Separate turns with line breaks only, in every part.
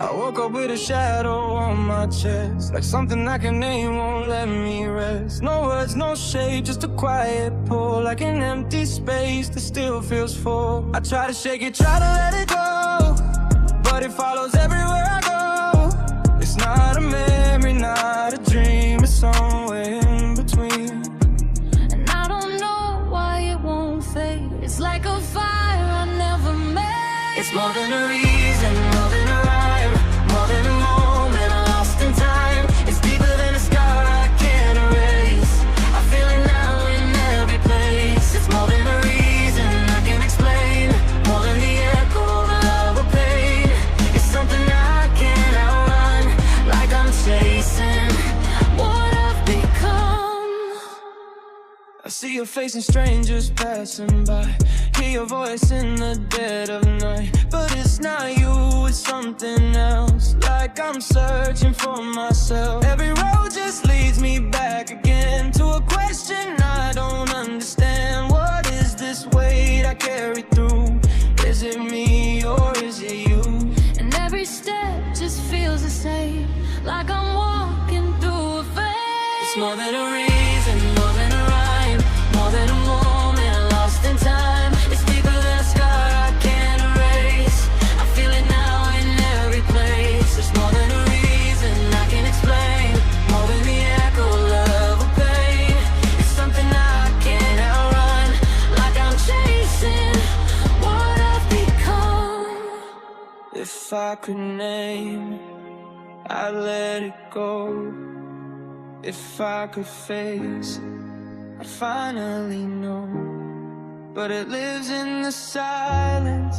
I woke up with a shadow on my chest, like something I can name won't let me rest. No words, no shape, just a quiet pull, like an empty space that still feels full. I try to shake it, try to let it go, but it follows everywhere I go. It's not a memory, not a dream, it's somewhere in between.
And I don't know why it won't fade. It's like a fire I never made.
It's more than a reason, more than a rhyme, more than a moment lost in time. It's deeper than a scar I can't erase. I feel it now in every place. It's more than a reason I can explain, more than the echo of love or pain. It's something I can't outrun, like I'm chasing
What I've become.
I see your face and strangers passing by, hear your voice in the dead of night. But it's not you, it's something else, like I'm searching for myself. Every road just leads me back again to a question I don't understand. What is this weight I carry through? Is it me or is it you?
And every step just feels the same, like I'm walking through a phase.
It's more than a reason, more than a rhyme, more than a moment lost in time. It's deeper than a scar I can't erase. I feel it now in every place. It's more than a reason I can explain, more than the echo of love or pain. It's something I can't outrun, like I'm chasing
What I've become.
If I could name, I'd let it go. If I could face, I'd finally know. But it lives in the silence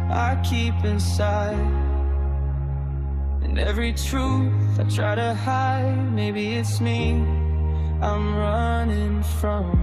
I keep inside, and every truth I try to hide. Maybe it's me I'm running from.